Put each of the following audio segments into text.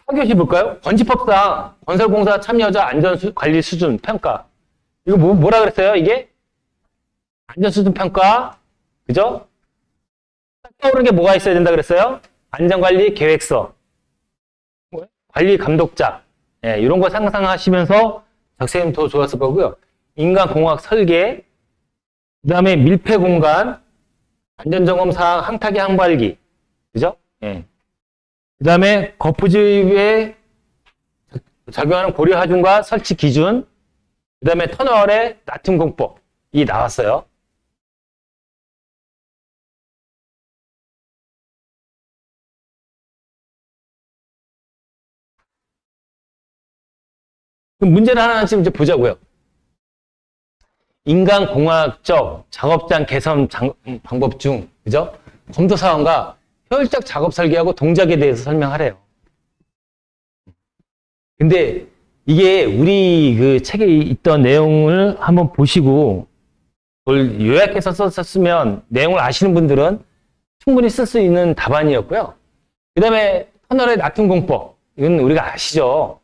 4교시 볼까요? 건축법상 건설공사 참여자 안전관리 수준 평가. 이거 뭐라 그랬어요? 이게? 안전수준 평가. 그죠? 딱 떠오르는 게 뭐가 있어야 된다 그랬어요? 안전관리 계획서. 관리 감독자. 예, 이런 거 상상하시면서 적세면 더 좋았을 거고요. 인간공학 설계. 그 다음에 밀폐공간. 안전점검사항 항타기 항발기. 그죠? 예. 그 다음에 거푸집에 적용하는 고려 하중과 설치 기준, 그 다음에 터널의 나툼 공법이 나왔어요. 그럼 문제를 하나씩 이제 보자고요. 인간공학적 작업장 개선 방법 중, 그죠? 검토 사항과 효율적 작업 설계하고 동작에 대해서 설명하래요. 근데 이게 우리 그 책에 있던 내용을 한번 보시고 그걸 요약해서 썼으면 내용을 아시는 분들은 충분히 쓸 수 있는 답안이었고요. 그 다음에 터널의 나툼 공법. 이건 우리가 아시죠?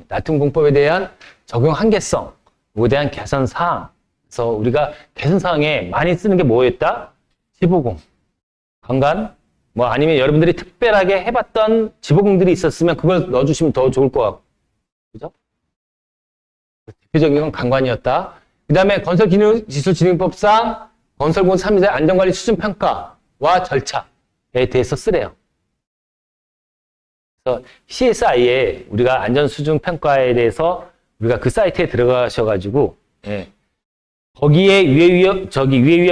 나툼 공법에 대한 적용 한계성, 그에 대한 개선 사항. 그래서 우리가 개선 사항에 많이 쓰는 게 뭐였다? 지보공, 관관, 뭐 아니면 여러분들이 특별하게 해봤던 지보공들이 있었으면 그걸 넣어주시면 더 좋을 것 같고, 그죠? 대표적인 건 관관이었다. 그 다음에 건설기술진흥법상 건설공사 참여자 안전관리 수준 평가와 절차에 대해서 쓰래요. 그래서 CSI에 우리가 안전수준 평가에 대해서 우리가 그 사이트에 들어가셔가지고, 예. 거기에 위해위험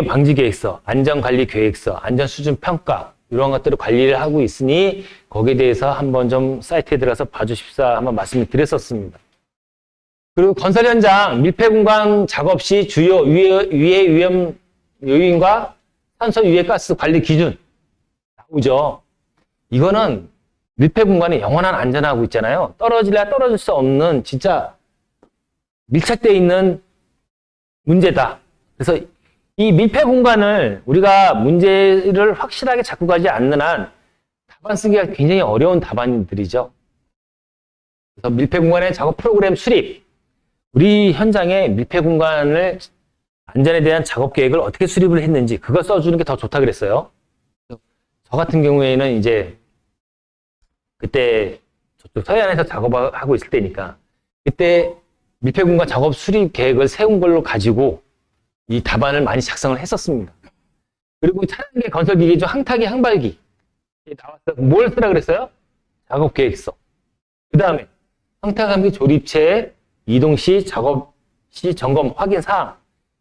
방지 계획서, 안전관리 계획서, 안전수준 평가, 이런 것들을 관리를 하고 있으니 거기에 대해서 한번 좀 사이트에 들어가서 봐주십사 한번 말씀을 드렸었습니다. 그리고 건설 현장 밀폐공간 작업 시 주요 유해 위험 요인과 산소 유해 가스 관리 기준 나오죠. 이거는 밀폐공간이 영원한 안전하고 있잖아요. 떨어질래 떨어질 수 없는 진짜 밀착되어 있는 문제다. 그래서 이 밀폐 공간을 우리가 문제를 확실하게 잡고 가지 않는 한 답안 쓰기가 굉장히 어려운 답안들이죠. 그래서 밀폐 공간의 작업 프로그램 수립. 우리 현장에 밀폐 공간을 안전에 대한 작업 계획을 어떻게 수립을 했는지 그걸 써주는 게 더 좋다 그랬어요. 저 같은 경우에는 이제 그때 저쪽 서해안에서 작업하고 있을 때니까 그때 밀폐 공간 작업 수립 계획을 세운 걸로 가지고 이 답안을 많이 작성을 했었습니다. 그리고 차량계 건설기계 중 항타기 항발기 나왔어요. 뭘 쓰라 그랬어요? 작업 계획서. 그 다음에 항타기 항발기 조립체 이동 시 작업 시 점검 확인 사항,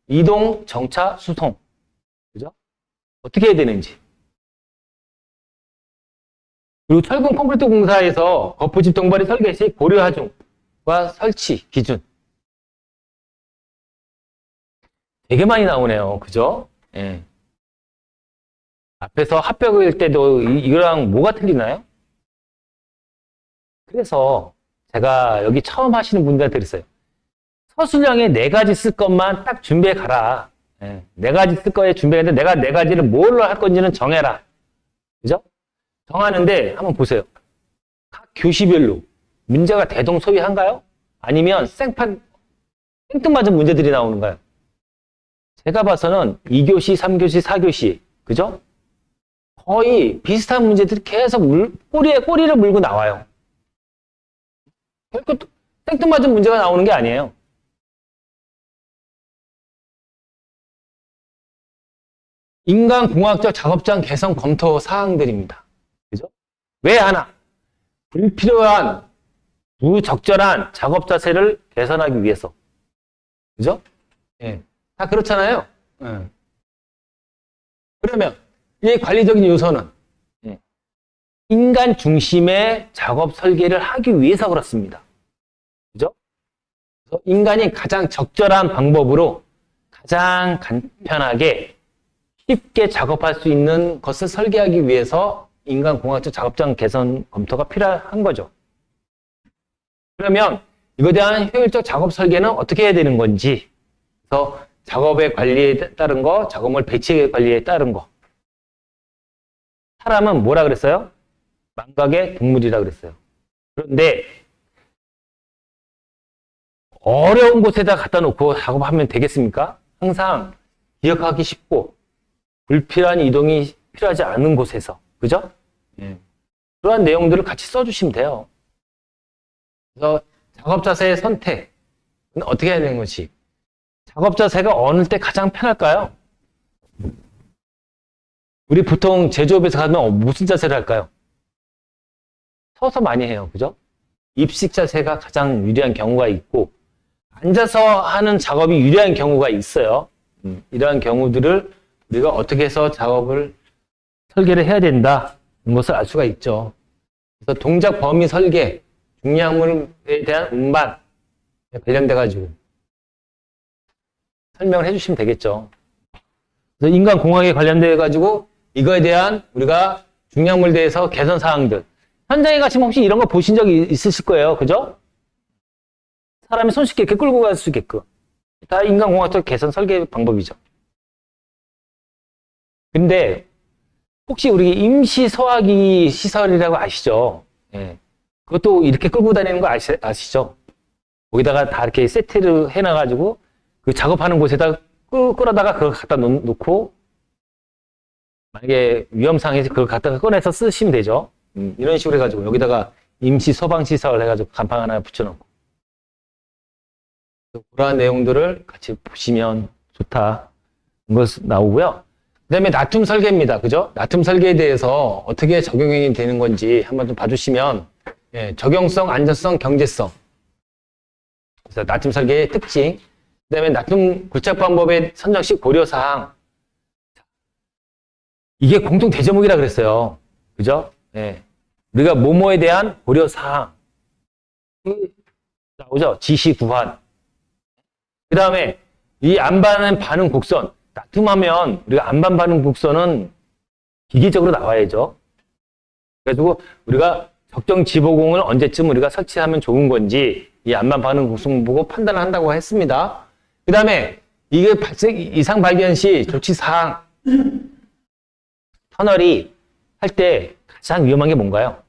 이동 정차 수송, 그죠? 어떻게 해야 되는지. 그리고 철근 콘크리트 공사에서 거푸집 동발이 설계 시 고려 하중과 설치 기준. 되게 많이 나오네요. 그죠? 예. 앞에서 합벽일 때도 이거랑 뭐가 틀리나요? 그래서 제가 여기 처음 하시는 분들한테 그랬어요. 서술형에 4가지 쓸 것만 딱 준비해 가라. 예. 4가지 쓸 거에 준비했는데 내가 4가지를 뭘로 할 건지는 정해라. 그죠? 정하는데 한번 보세요. 각 교시별로 문제가 대동소이한가요? 아니면 생뚱맞은 문제들이 나오는가요? 제가 봐서는 2교시, 3교시, 4교시, 그죠? 거의 비슷한 문제들이 계속 꼬리를 물고 나와요. 결코 생뚱맞은 문제가 나오는 게 아니에요. 인간공학적 작업장 개선 검토 사항들입니다. 그죠? 왜 하나? 불필요한, 부적절한 작업 자세를 개선하기 위해서. 그죠? 예. 다 그렇잖아요. 예. 그러면 이 관리적인 요소는 인간 중심의 작업 설계를 하기 위해서 그렇습니다. 그죠? 그래서 인간이 가장 적절한 방법으로 가장 간편하게 쉽게 작업할 수 있는 것을 설계하기 위해서 인간공학적 작업장 개선 검토가 필요한 거죠. 그러면 이거에 대한 효율적 작업 설계는 어떻게 해야 되는 건지, 그래서 작업의 관리에 따른 거, 작업물 배치 관리에 따른 거. 사람은 뭐라 그랬어요? 망각의 동물이라 그랬어요. 그런데 어려운 곳에다 갖다 놓고 작업하면 되겠습니까? 항상 기억하기 쉽고 불필요한 이동이 필요하지 않은 곳에서, 그죠? 그러한 내용들을 같이 써주시면 돼요. 그래서 작업 자세의 선택은 어떻게 해야 되는 것이, 작업 자세가 어느 때 가장 편할까요? 우리 보통 제조업에서 가면 무슨 자세를 할까요? 서서 많이 해요. 그죠? 입식 자세가 가장 유리한 경우가 있고, 앉아서 하는 작업이 유리한 경우가 있어요. 이러한 경우들을 우리가 어떻게 해서 작업을 설계를 해야 된다는 것을 알 수가 있죠. 그래서 동작 범위 설계, 중량물에 대한 운반에 관련돼 가지고 설명을 해주시면 되겠죠. 그래서 인간공학에 관련돼 가지고 이거에 대한 우리가 중량물에 대해서 개선 사항들, 현장에 가시면 혹시 이런 거 보신 적이 있으실 거예요. 그죠? 사람이 손쉽게 이렇게 끌고 갈 수 있게끔. 다 인간공학적 개선 설계 방법이죠. 근데 혹시 우리 임시 소화기 시설이라고 아시죠? 예. 그것도 이렇게 끌고 다니는 거 아시죠? 거기다가 다 이렇게 세트를 해놔가지고 그 작업하는 곳에다 끌어다가 그걸 갖다 놓고 만약에 위험상에서 그걸 갖다가 꺼내서 쓰시면 되죠. 이런 식으로 해가지고 여기다가 임시 소방시설 해가지고 간판 하나 붙여놓고 그러한 내용들을 같이 보시면 좋다. 이것 나오고요. 그 다음에 나툼 설계입니다. 그죠? 나툼 설계에 대해서 어떻게 적용이 되는 건지 한번 좀 봐주시면, 예, 적용성, 안전성, 경제성. 그래서 나툼 설계의 특징. 그 다음에 나툼 굴착 방법의 선정 시 고려사항. 이게 공통 대제목이라 그랬어요. 그죠? 예. 우리가 뭐뭐에 대한 고려사항. 나오죠? 지시 구한. 그 다음에 이 안반 반응 곡선. 나툼하면 우리가 안반 반응 곡선은 기계적으로 나와야죠. 그래가지고 우리가 적정 지보공을 언제쯤 우리가 설치하면 좋은 건지 이 안반 반응 곡선 보고 판단을 한다고 했습니다. 그 다음에 이게 이상 발견 시 조치 사항. 터널이 할 때 가장 위험한 게 뭔가요?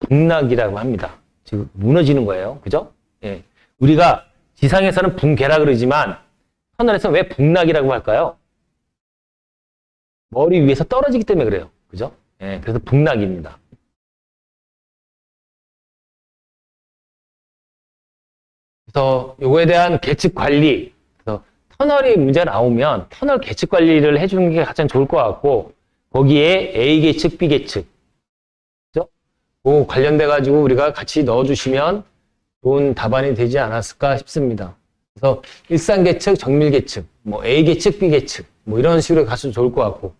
붕락이라고 합니다. 지금 무너지는 거예요. 그죠? 예. 우리가 지상에서는 붕괴라 그러지만 터널에서 왜 붕락이라고 할까요? 머리 위에서 떨어지기 때문에 그래요. 그죠? 예. 그래서 붕락입니다. 그래서 요거에 대한 계측 관리. 그래서 터널이 문제가 나오면 터널 계측 관리를 해주는 게 가장 좋을 것 같고, 거기에 A 계측, B 계측. 그죠? 그 관련돼 가지고 우리가 같이 넣어주시면 좋은 답안이 되지 않았을까 싶습니다. 그래서 일상 계측, 정밀 계측, 뭐 A 계측, B 계측, 뭐 이런 식으로 가서 좋을 것 같고.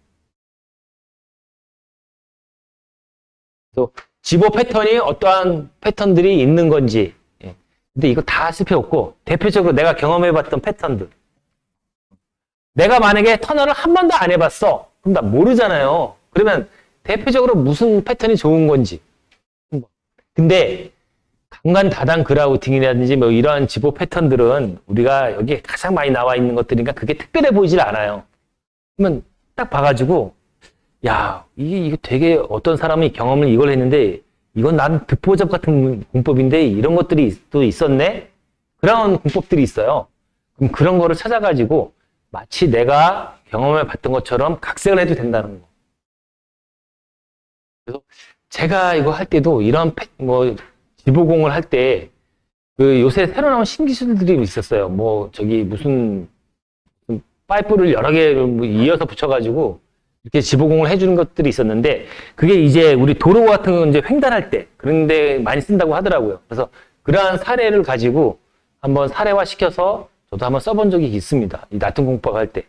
또 지보 패턴이 어떠한 패턴들이 있는 건지. 예. 근데 이거 다 쓸 필요 없고 대표적으로 내가 경험해봤던 패턴들. 내가 만약에 터널을 한 번도 안 해봤어. 그럼 나 모르잖아요. 그러면 대표적으로 무슨 패턴이 좋은 건지. 근데 강간 다단 그라우팅이라든지 뭐 이러한 지보 패턴들은 우리가 여기에 가장 많이 나와 있는 것들이니까 그게 특별해 보이질 않아요. 그러면 딱 봐가지고 야, 이게 되게 어떤 사람이 경험을 이걸 했는데 이건 난 듣보잡 같은 공법인데 이런 것들이 또 있었네? 그런 공법들이 있어요. 그럼 그런 거를 찾아가지고 마치 내가 경험해 봤던 것처럼 각색을 해도 된다는 거. 그래서 제가 이거 할 때도 이런 뭐 지보공을 할 때 그 요새 새로 나온 신기술들이 있었어요. 뭐 저기 무슨 파이프를 여러 개를 이어서 붙여가지고 이렇게 지보공을 해주는 것들이 있었는데 그게 이제 우리 도로 같은 거 이제 횡단할 때 그런데 많이 쓴다고 하더라고요. 그래서 그러한 사례를 가지고 한번 사례화 시켜서 저도 한번 써본 적이 있습니다. 이 나툼 공법 할 때.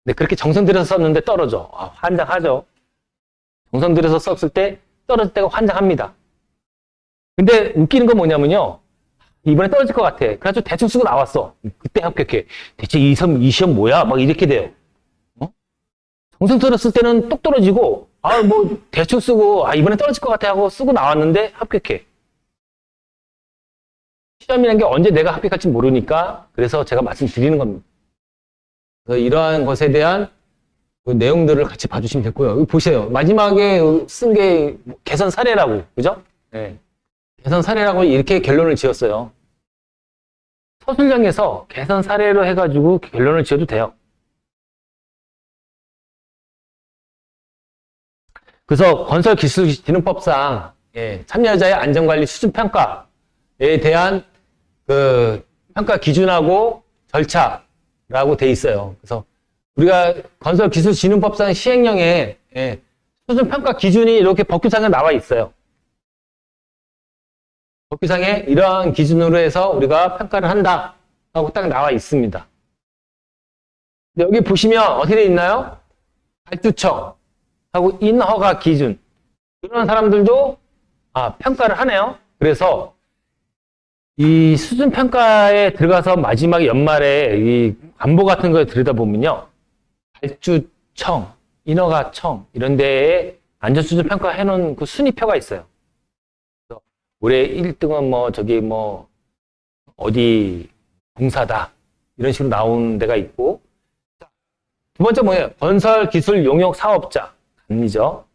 근데 그렇게 정성 들여서 썼는데 떨어져. 아, 환장하죠. 정성 들여서 썼을 때 떨어질 때가 환장합니다. 근데 웃기는 건 뭐냐면요. 이번에 떨어질 것 같아. 그래가지고 대충 쓰고 나왔어. 그때 합격해. 대체 이 시험 뭐야? 막 이렇게 돼요. 정성 들였을 때는 똑 떨어지고, 아, 뭐, 대충 쓰고, 아, 이번에 떨어질 것 같아 하고 쓰고 나왔는데 합격해. 시험이라는 게 언제 내가 합격할지 모르니까, 그래서 제가 말씀드리는 겁니다. 그래서 이러한 것에 대한 그 내용들을 같이 봐주시면 됐고요. 여기 보세요. 마지막에 쓴 게 개선 사례라고, 그죠? 네. 개선 사례라고 이렇게 결론을 지었어요. 서술형에서 개선 사례로 해가지고 결론을 지어도 돼요. 그래서 건설기술진흥법상 참여자의 안전관리 수준평가에 대한 그 평가 기준하고 절차라고 돼 있어요. 그래서 우리가 건설기술진흥법상 시행령에 수준평가 기준이 이렇게 법규상에 나와 있어요. 법규상에 이러한 기준으로 해서 우리가 평가를 한다 하고 딱 나와 있습니다. 여기 보시면 어떻게 돼 있나요? 발주처 하고 인허가 기준, 이런 사람들도 평가를 하네요. 그래서 이 수준 평가에 들어가서 마지막 연말에 이 안보 같은 걸 들여다보면요, 발주청, 인허가청 이런 데에 안전 수준 평가 해놓은 그 순위표가 있어요. 그래서 올해 1등은 뭐 저기 뭐 어디 공사다 이런 식으로 나오는 데가 있고, 두 번째 뭐예요? 건설기술용역사업자 아니죠.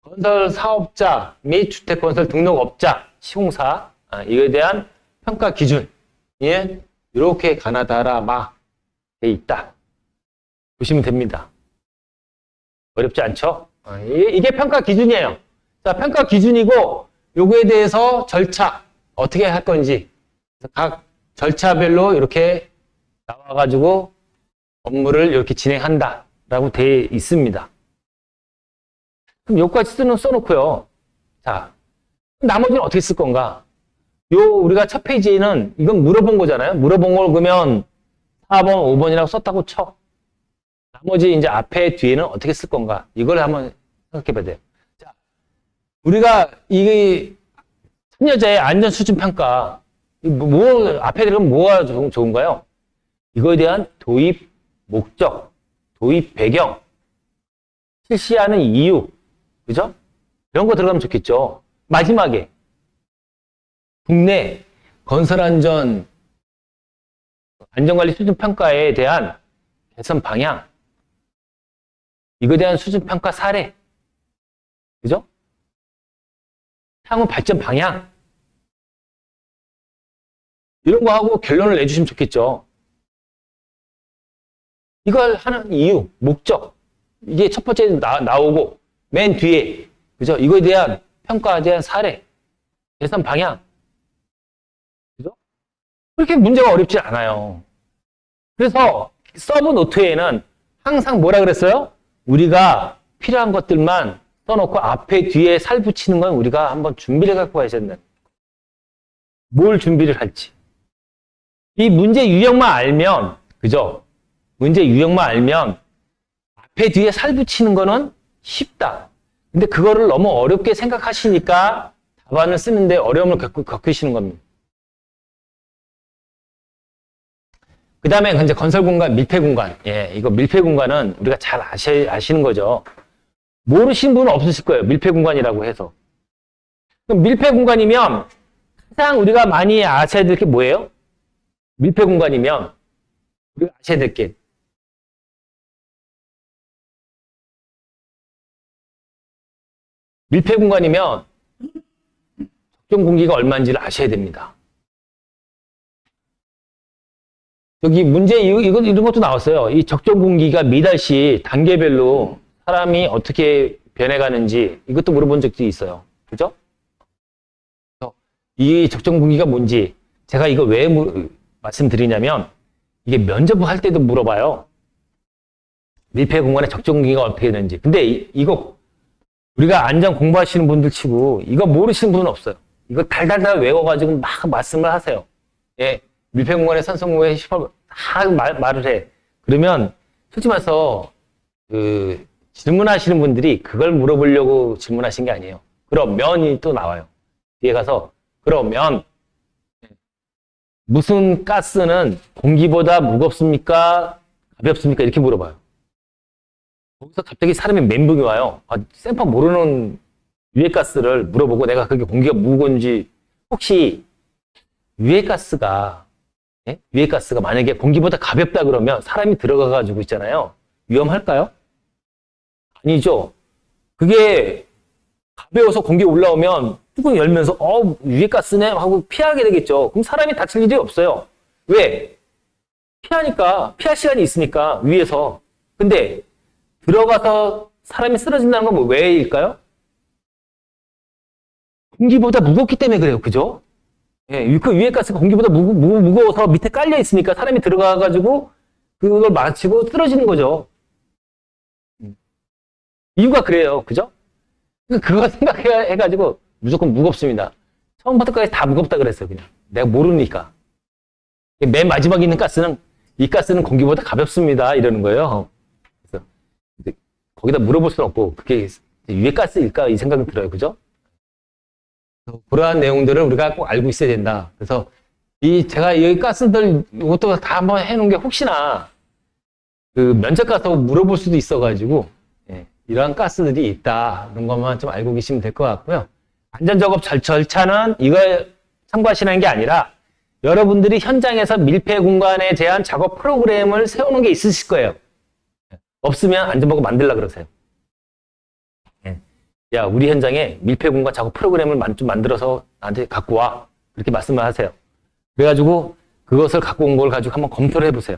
건설 사업자 및 주택건설 등록업자 시공사 이거에 대한 평가 기준이 이렇게 가나다라 돼 있다 보시면 됩니다. 어렵지 않죠? 이게 평가 기준이에요. 자, 평가 기준이고 요거에 대해서 절차 어떻게 할 건지 각 절차별로 이렇게 나와가지고 업무를 이렇게 진행한다라고 돼 있습니다. 그럼 여기까지 써놓고요. 자, 나머지는 어떻게 쓸 건가? 우리가 첫 페이지에는 이건 물어본 거잖아요. 물어본 걸 그러면 4번, 5번이라고 썼다고 쳐. 나머지 이제 앞에 뒤에는 어떻게 쓸 건가? 이걸 한번 생각해 봐야 돼요. 자, 우리가 이 참여자의 안전 수준 평가, 앞에 들어가면 뭐가 좋은가요? 이거에 대한 도입 목적, 도입 배경, 실시하는 이유, 그죠? 이런 거 들어가면 좋겠죠. 마지막에 국내 건설안전 안전관리 수준평가에 대한 개선 방향, 이거에 대한 수준평가 사례, 그죠? 향후 발전 방향, 이런 거 하고 결론을 내주시면 좋겠죠. 이걸 하는 이유, 목적, 이게 첫 번째 나오고 맨 뒤에, 그죠? 이거에 대한 평가에 대한 사례, 개선 방향, 그죠? 그렇게 문제가 어렵지 않아요. 그래서 서브 노트에는 항상 뭐라 그랬어요? 우리가 필요한 것들만 써놓고 앞에 뒤에 살 붙이는 건 우리가 한번 준비를 갖고 가야 된다. 뭘 준비를 할지. 이 문제 유형만 알면, 그죠? 문제 유형만 알면 앞에 뒤에 살 붙이는 거는 쉽다. 근데 그거를 너무 어렵게 생각하시니까 답안을 쓰는데 어려움을 겪으시는 겁니다. 그 다음에 이제 건설공간, 밀폐공간. 이거 밀폐공간은 우리가 잘 아시는 거죠. 모르시는 분은 없으실 거예요. 밀폐공간이라고 해서. 그럼 밀폐공간이면 가장 우리가 많이 아셔야 될 게 뭐예요? 밀폐공간이면 우리가 아셔야 될 게 밀폐공간이면 적정 공기가 얼마인지를 아셔야 됩니다. 여기 문제 이런 것도 나왔어요. 이 적정 공기가 미달시 단계별로 사람이 어떻게 변해가는지 이것도 물어본 적도 있어요. 그죠? 이 적정 공기가 뭔지 제가 이거 왜 말씀드리냐면 이게 면접을 할 때도 물어봐요. 밀폐 공간의 적정 공기가 어떻게 되는지. 근데 이거 우리가 안전 공부하시는 분들 치고 이거 모르시는 분은 없어요. 이거 달달달 외워가지고 막 말씀을 하세요. 밀폐 공간의 산소 공간의 시설 다 말을 해. 그러면 솔직히 말해서 질문하시는 분들이 그걸 물어보려고 질문하신 게 아니에요. 그러면이 또 나와요. 뒤에 가서 그러면 무슨 가스는 공기보다 무겁습니까? 가볍습니까? 이렇게 물어봐요. 거기서 갑자기 사람이 멘붕이 와요. 샘파 모르는 유해가스를 물어보고 내가 그게 공기가 무거운지 혹시 유해가스가 만약에 공기보다 가볍다 그러면 사람이 들어가가지고 있잖아요. 위험할까요? 아니죠. 그게 가벼워서 공기 올라오면 뚜껑 열면서 유해가스네 하고 피하게 되겠죠. 그럼 사람이 다칠 일이 없어요. 왜? 피할 시간이 있으니까 위에서. 근데 들어가서 사람이 쓰러진다는 건 뭐 왜일까요? 공기보다 무겁기 때문에 그래요. 그죠? 예, 그 유해가스가 공기보다 무거워서 밑에 깔려 있으니까 사람이 들어가가지고 그걸 마치고 쓰러지는 거죠. 이유가 그래요. 그죠? 그거 생각해가지고 무조건 무겁습니다. 처음부터까지 다 무겁다 그랬어요. 그냥. 내가 모르니까. 맨 마지막에 있는 가스는, 이 가스는 공기보다 가볍습니다. 이러는 거예요. 그래서 거기다 물어볼 수는 없고, 그게 유해가스일까? 이 생각이 들어요. 그죠? 그러한 내용들을 우리가 꼭 알고 있어야 된다. 그래서 제가 이 가스들, 이것도 다 한번 해놓은 게 혹시나 그 면접 가서 물어볼 수도 있어가지고, 이러한 가스들이 있다. 이런 것만 좀 알고 계시면 될 것 같고요. 안전작업 절차는 이걸 참고하시는 게 아니라 여러분들이 현장에서 밀폐 공간에 대한 작업 프로그램을 세우는 게 있으실 거예요. 없으면 안전보고 만들라 그러세요. 야, 우리 현장에 밀폐 공간 작업 프로그램을 좀 만들어서 나한테 갖고 와. 그렇게 말씀을 하세요. 그래가지고 그것을 갖고 온 걸 가지고 한번 검토를 해보세요.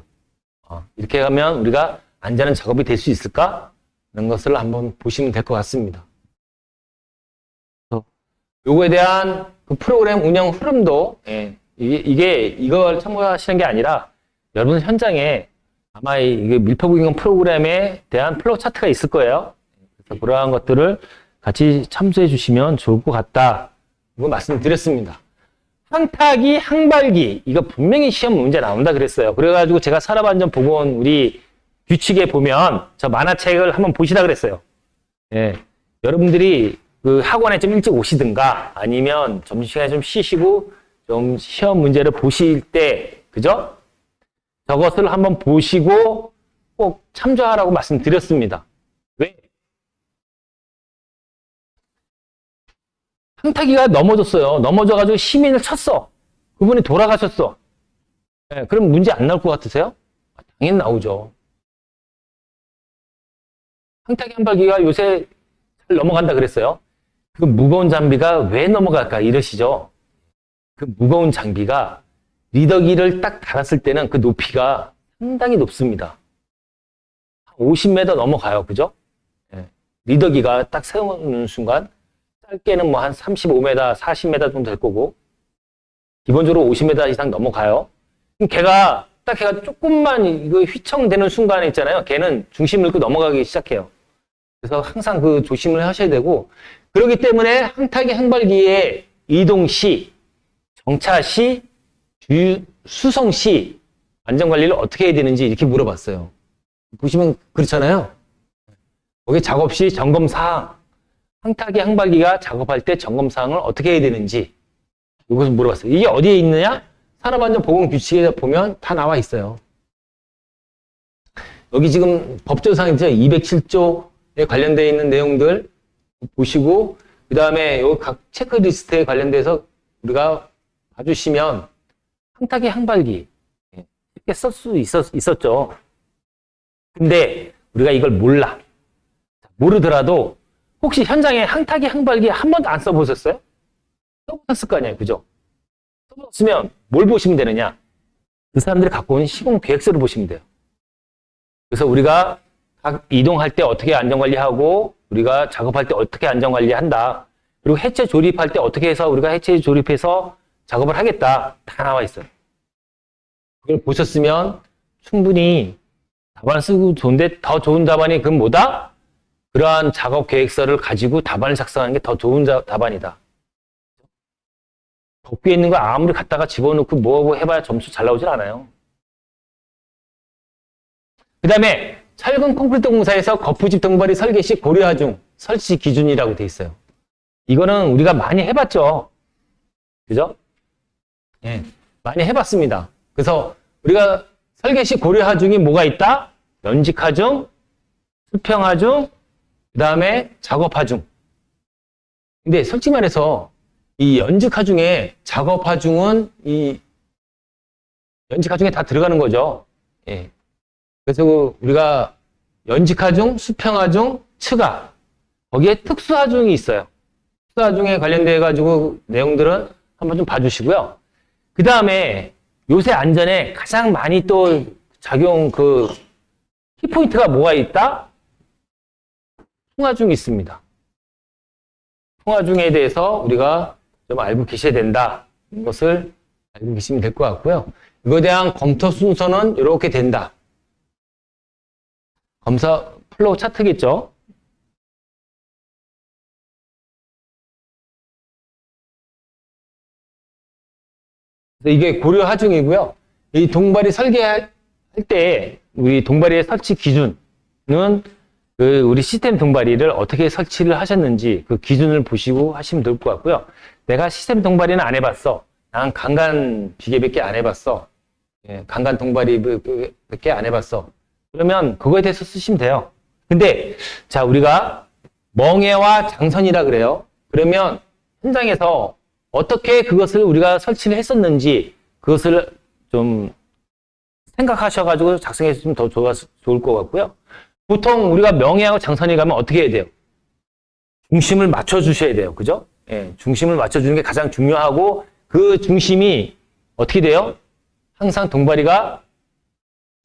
이렇게 하면 우리가 안전한 작업이 될 수 있을까? 이런 것을 한번 보시면 될 것 같습니다. 요거에 대한 그 프로그램 운영 흐름도, 이걸 참고하시는 게 아니라 여러분 현장에 아마 이게 밀폐 공간 프로그램에 대한 플로우 차트가 있을 거예요. 그래서 그러한 것들을 같이 참조해 주시면 좋을 것 같다. 이거 말씀드렸습니다. 항타기, 항발기, 이거 분명히 시험 문제 나온다 그랬어요. 그래가지고 제가 산업안전보건 우리 규칙에 보면 저 만화책을 한번 보시라 그랬어요. 여러분들이 그 학원에 좀 일찍 오시든가 아니면 점심시간에 좀 쉬시고 좀 시험 문제를 보실 때, 그죠? 저것을 한번 보시고 꼭 참조하라고 말씀드렸습니다. 왜? 항타기가 넘어졌어요. 넘어져가지고 시민을 쳤어. 그분이 돌아가셨어. 그럼 문제 안 나올 것 같으세요? 당연히 나오죠. 항타기 항발기가 요새 잘 넘어간다 그랬어요. 그 무거운 장비가 왜 넘어갈까 이러시죠. 그 무거운 장비가 리더기를 딱 달았을 때는 그 높이가 상당히 높습니다. 50m 넘어가요. 그죠? 리더기가 딱 세우는 순간 짧게는 뭐 한 35m, 40m 정도 될 거고 기본적으로 50m 이상 넘어가요. 그럼 걔가 조금만 이거 휘청되는 순간에 있잖아요. 걔는 중심을 잃고 넘어가기 시작해요. 그래서 항상 그 조심을 하셔야 되고, 그렇기 때문에 항타기 항발기의 이동 시, 정차 시, 수송 시 안전관리를 어떻게 해야 되는지 이렇게 물어봤어요. 보시면 그렇잖아요. 거기 작업 시 점검 사항, 항타기 항발기가 작업할 때 점검 사항을 어떻게 해야 되는지 이것을 물어봤어요. 이게 어디에 있느냐? 산업안전보건규칙에 보면 다 나와 있어요. 여기 지금 법조사항이죠. 207조에 관련되어 있는 내용들 보시고, 그 다음에 여기 각 체크리스트에 관련돼서 우리가 봐주시면 항타기 항발기 쉽게 쓸 수 있었죠. 근데 우리가 이걸 모르더라도 혹시 현장에 항타기 항발기 한 번도 안 써보셨어요? 써보셨을 거 아니에요. 그죠? 써보셨으면 뭘 보시면 되느냐? 그 사람들이 갖고 온 시공 계획서를 보시면 돼요. 그래서 우리가 각 이동할 때 어떻게 안전관리하고 우리가 작업할 때 어떻게 안전관리한다. 그리고 해체 조립할 때 어떻게 해서 우리가 해체 조립해서 작업을 하겠다. 다 나와 있어요. 그걸 보셨으면 충분히 답안 쓰고 좋은데 더 좋은 답안이 그건 뭐다? 그러한 작업 계획서를 가지고 답안을 작성하는 게 더 좋은 답안이다. 덕비에 있는 거 아무리 갖다가 집어넣고 뭐하고 해봐야 점수 잘 나오질 않아요. 그 다음에 철근 콘크리트 공사에서 거푸집 등발이 설계 시 고려하 중 설치 기준이라고 돼 있어요. 이거는 우리가 많이 해봤죠. 그죠? 많이 해봤습니다. 그래서 우리가 설계 시 고려하 중이 뭐가 있다? 연직하 중, 수평하 중, 그 다음에 작업하 중. 근데 솔직히 말해서 이 연직하 중에 작업하 중은 이 연직하 중에 다 들어가는 거죠. 그래서 우리가 연직하 중, 수평하 중, 츠가 거기에 특수하중이 있어요. 특수하중에 관련돼 가지고 내용들은 한번 좀 봐주시고요. 그 다음에 요새 안전에 가장 많이 또 작용 키포인트가 뭐가 있다? 풍화중이 있습니다. 풍화중에 대해서 우리가 좀 알고 계셔야 된다. 이것을 알고 계시면 될 것 같고요. 이거에 대한 검토 순서는 이렇게 된다. 검사 플로우 차트겠죠? 이게 고려 하중이고요. 이 동발이 설계할 때 우리 동발이의 설치 기준은 우리 시스템 동발이를 어떻게 설치를 하셨는지 그 기준을 보시고 하시면 될 것 같고요. 내가 시스템 동발이는 안 해봤어. 난 강간 비계밖에 안 해봤어. 강간 동발이밖에 안 해봤어. 그러면 그거에 대해서 쓰시면 돼요. 근데 자 우리가 멍해와 장선이라 그래요. 그러면 현장에서 어떻게 그것을 우리가 설치를 했었는지 그것을 좀 생각하셔가지고 작성해 주시면 더 좋을 것 같고요. 보통 우리가 명예하고 장선이 가면 어떻게 해야 돼요? 중심을 맞춰주셔야 돼요. 그죠? 예, 중심을 맞춰주는 게 가장 중요하고 그 중심이 어떻게 돼요? 항상 동발이가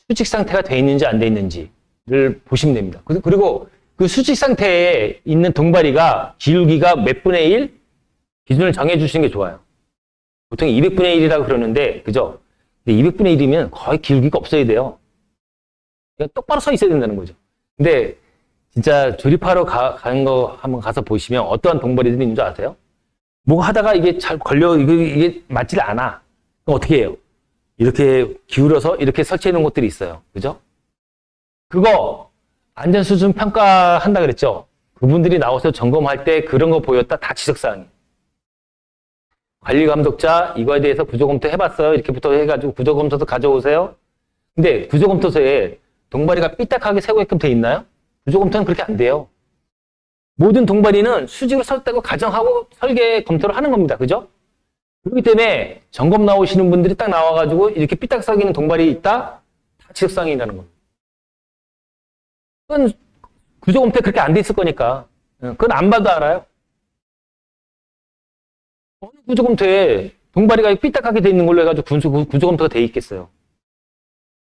수직 상태가 돼 있는지 안 돼 있는지를 보시면 됩니다. 그리고 그 수직 상태에 있는 동발이가 기울기가 몇 분의 1? 기준을 정해 주시는 게 좋아요. 보통 200분의 1이라고 그러는데, 그죠? 근데 200분의 1이면 거의 기울기가 없어야 돼요. 그냥 똑바로 서 있어야 된다는 거죠. 근데 진짜 조립하러 가는 거 한번 가서 보시면 어떠한 동발이들이 있는 줄 아세요? 뭐 하다가 이게 잘 걸려, 이게 맞질 않아. 그럼 어떻게 해요? 이렇게 기울여서 이렇게 설치해 놓은 것들이 있어요. 그죠? 그거 안전수준 평가한다 그랬죠? 그분들이 나와서 점검할 때 그런 거 보였다 다 지적사항이에요. 관리감독자 이거에 대해서 구조검토 해봤어요. 이렇게부터 해가지고 구조검토도 가져오세요. 근데 구조검토서에 동발이가 삐딱하게 세우게끔 돼 있나요? 구조검토는 그렇게 안 돼요. 모든 동발이는 수직으로 설다고 가정하고 설계 검토를 하는 겁니다. 그죠? 그렇기 때문에 점검 나오시는 분들이 딱 나와가지고 이렇게 삐딱 썩이는 동발이 있다? 다 지적사항이라는 겁니다. 그건 구조검토에 그렇게 안 돼 있을 거니까. 그건 안 봐도 알아요. 어느 구조검토에 동발이가 삐딱하게 돼 있는 걸로 해가지고 구조검토가 돼 있겠어요.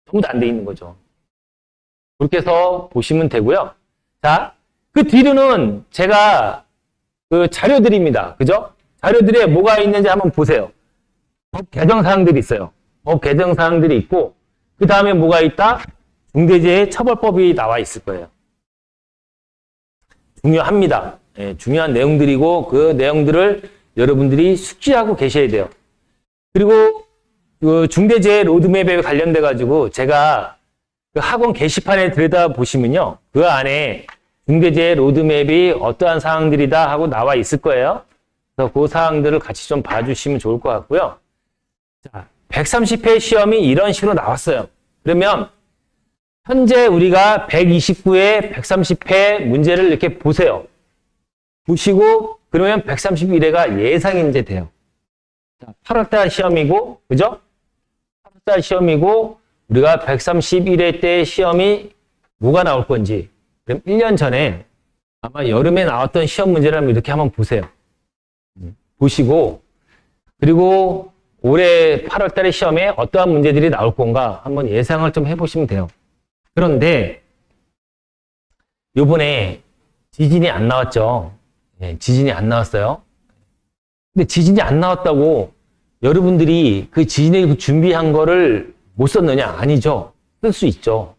전부 다 안 돼 있는 거죠. 그렇게 해서 보시면 되고요. 자, 그 뒤로는 제가 그 자료들입니다. 그죠? 자료들에 뭐가 있는지 한번 보세요. 법 개정 사항들이 있어요. 법 개정 사항들이 있고, 그 다음에 뭐가 있다? 중대재해 처벌법이 나와 있을 거예요. 중요합니다. 예, 중요한 내용들이고, 그 내용들을 여러분들이 숙지하고 계셔야 돼요. 그리고 그 중대재해 로드맵에 관련돼 가지고 제가 그 학원 게시판에 들여다 보시면요, 그 안에 중대재해 로드맵이 어떠한 사항들이다 하고 나와 있을 거예요. 그래서 그 사항들을 같이 좀 봐주시면 좋을 것 같고요. 자, 130회 시험이 이런 식으로 나왔어요. 그러면 현재 우리가 129회, 130회 문제를 이렇게 보세요. 보시고 그러면 131회가 예상인제 돼요. 자, 8월달 시험이고, 그죠? 8월달 시험이고, 우리가 131회 때 시험이 뭐가 나올 건지. 그럼 1년 전에 아마 여름에 나왔던 시험 문제를 이렇게 한번 보세요. 보시고, 그리고 올해 8월달에 시험에 어떠한 문제들이 나올 건가 한번 예상을 좀 해보시면 돼요. 그런데 요번에 지진이 안 나왔죠. 네, 지진이 안 나왔어요. 근데 지진이 안 나왔다고 여러분들이 그 지진에 준비한 거를 못 썼느냐? 아니죠. 쓸 수 있죠.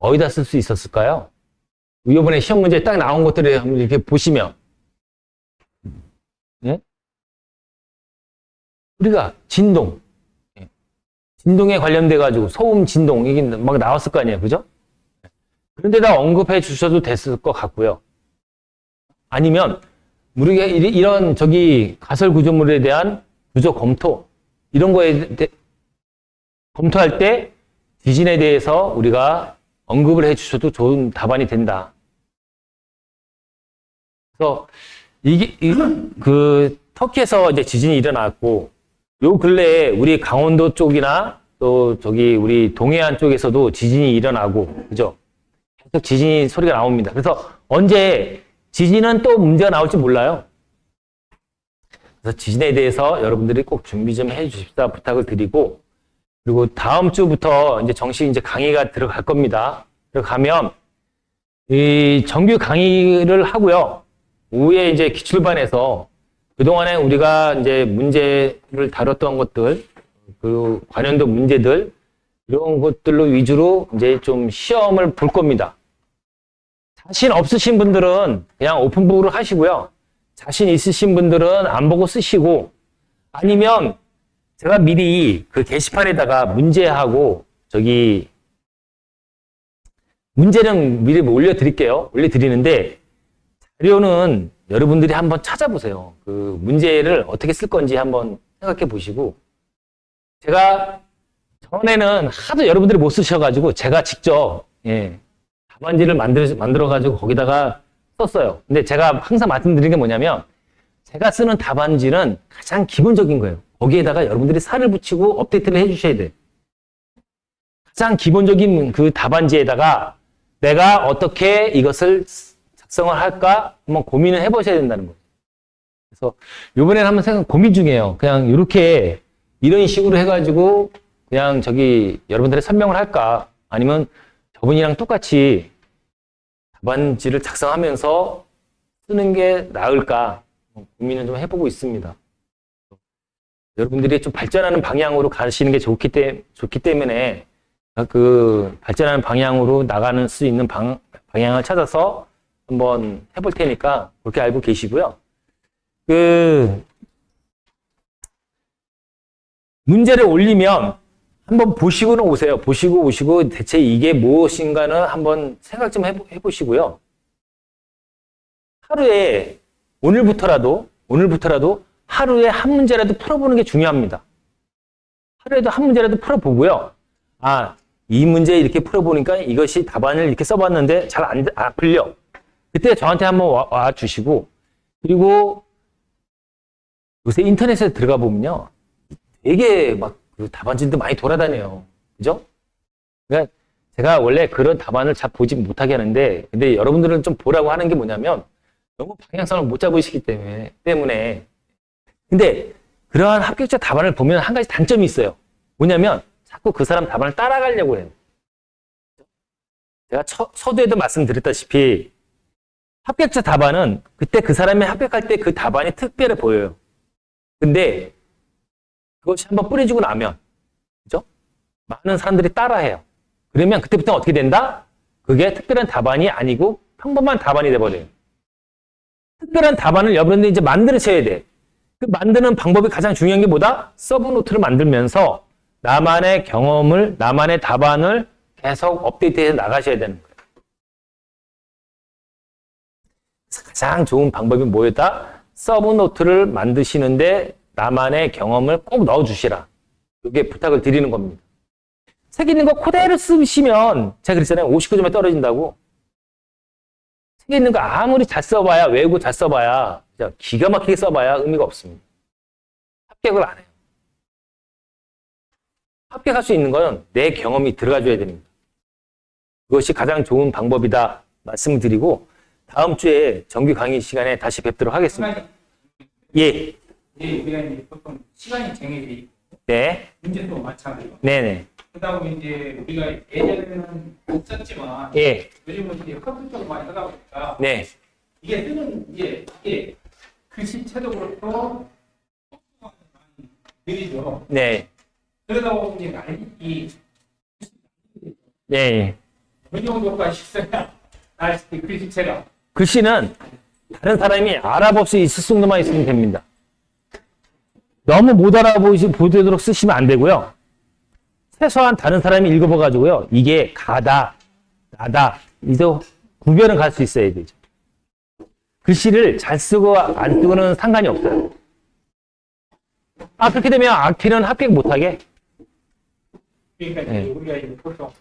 어디다 쓸 수 있었을까요? 이번에 시험 문제에 딱 나온 것들을 한번 이렇게 보시면, 네? 우리가 진동, 진동에 관련돼 가지고 소음 진동 이게 막 나왔을 거 아니에요, 그죠? 그런데다 언급해 주셔도 됐을 것 같고요. 아니면 우리가 이런 가설 구조물에 대한 구조 검토 이런 거에 검토할 때 지진에 대해서 우리가 언급을 해 주셔도 좋은 답안이 된다. 그래서 그 터키에서 이제 지진이 일어났고 요 근래에 우리 강원도 쪽이나 또 우리 동해안 쪽에서도 지진이 일어나고, 그죠? 지진이 소리가 나옵니다. 그래서 언제 지진은 또 문제가 나올지 몰라요. 그래서 지진에 대해서 여러분들이 꼭 준비 좀 해주십사 부탁을 드리고, 그리고 다음 주부터 이제 정식 이제 강의가 들어갈 겁니다. 들어가면 이 정규 강의를 하고요. 오후에 이제 기출반에서 그동안에 우리가 이제 문제를 다뤘던 것들, 그 관련된 문제들, 이런 것들로 위주로 이제 좀 시험을 볼 겁니다. 자신 없으신 분들은 그냥 오픈북으로 하시고요. 자신 있으신 분들은 안 보고 쓰시고, 아니면 제가 미리 그 게시판에다가 문제하고 문제는 미리 올려드릴게요. 올려드리는데 자료는 여러분들이 한번 찾아보세요. 그 문제를 어떻게 쓸 건지 한번 생각해 보시고, 제가 전에는 하도 여러분들이 못 쓰셔가지고 제가 직접 답안지를 만들어가지고 거기다가 썼어요. 근데 제가 항상 말씀드리는 게 뭐냐면, 제가 쓰는 답안지는 가장 기본적인 거예요. 거기에다가 여러분들이 살을 붙이고 업데이트를 해주셔야 돼요. 가장 기본적인 그 답안지에다가 내가 어떻게 이것을 작성을 할까 한번 고민을 해보셔야 된다는 거예요. 그래서 이번에는 한번 고민 중이에요. 그냥 이렇게 이런 식으로 해가지고 그냥 여러분들의 설명을 할까, 아니면 저분이랑 똑같이 답안지를 작성하면서 쓰는 게 나을까 고민을 좀 해보고 있습니다. 여러분들이 좀 발전하는 방향으로 가시는 게 좋기 때문에 그 발전하는 방향으로 나가는 수 있는 방향을 찾아서 한번 해볼 테니까 그렇게 알고 계시고요. 문제를 올리면 한번 보시고는 오세요. 보시고 오시고 대체 이게 무엇인가는 한번 생각 좀 해보시고요. 하루에 오늘부터라도 하루에 한 문제라도 풀어보는 게 중요합니다. 하루에도 한 문제라도 풀어보고요. 이 문제 이렇게 풀어보니까 이것이 답안을 이렇게 써봤는데 잘 안 풀려. 그때 저한테 한번 와 주시고, 그리고 요새 인터넷에 들어가 보면요, 되게 막 그 답안지도 많이 돌아다녀요. 그죠? 그러니까 제가 원래 그런 답안을 잘 보지 못하게 하는데, 근데 여러분들은 좀 보라고 하는 게 뭐냐면, 너무 방향성을 못 잡으시기 때문에. 근데 그러한 합격자 답안을 보면 한 가지 단점이 있어요. 뭐냐면 자꾸 그 사람 답안을 따라가려고 해요. 제가 서두에도 말씀드렸다시피 합격자 답안은 그때 그 사람이 합격할 때 그 답안이 특별해 보여요. 근데 그것이 한번 뿌려지고 나면, 그죠? 많은 사람들이 따라해요. 그러면 그때부터 어떻게 된다? 그게 특별한 답안이 아니고 평범한 답안이 돼버려요. 특별한 답안을 여러분들이 이제 만드셔야 돼. 그 만드는 방법이 가장 중요한 게 뭐다? 서브노트를 만들면서 나만의 경험을, 나만의 답안을 계속 업데이트해서 나가셔야 되는 거예요. 그래서 가장 좋은 방법이 뭐였다? 서브노트를 만드시는데 나만의 경험을 꼭 넣어주시라. 이게 부탁을 드리는 겁니다. 책 있는 거 그대로 쓰시면, 제가 그랬잖아요. 59점에 떨어진다고. 책에 있는 거 아무리 잘 써봐야, 외우고 잘 써봐야, 기가 막히게 써봐야 의미가 없습니다. 합격을 안 해요. 합격할 수 있는 건 내 경험이 들어가줘야 됩니다. 그것이 가장 좋은 방법이다 말씀을 드리고, 다음 주에 정규 강의 시간에 다시 뵙도록 하겠습니다. 예. 우리가 이제 보통 시간이 정해져 있고, 네. 문제도 마찬가지고. 네네. 그다음에 이제 우리가 예전에는 못 썼지만, 예. 요즘은 이제 컴퓨터로 많이 하다 보니까, 네. 이게 뜨는 이게 글씨체도 그렇고 느리죠. 네. 그러다 보면 이제 이 네. 어느 정도까지 써야 글씨체가. 글씨는 다른 사람이 알아볼 수 있을 정도만 있으면 됩니다. 너무 못 알아보도록 쓰시면 안 되고요. 최소한 다른 사람이 읽어봐가지고요. 이게 가다, 나다, 이제 구별은 갈 수 있어야 되죠. 글씨를 잘 쓰고 안 쓰고는 상관이 없어요. 그렇게 되면 악필은 합격 못하게. 그러니까 네. 우리가 이제 보통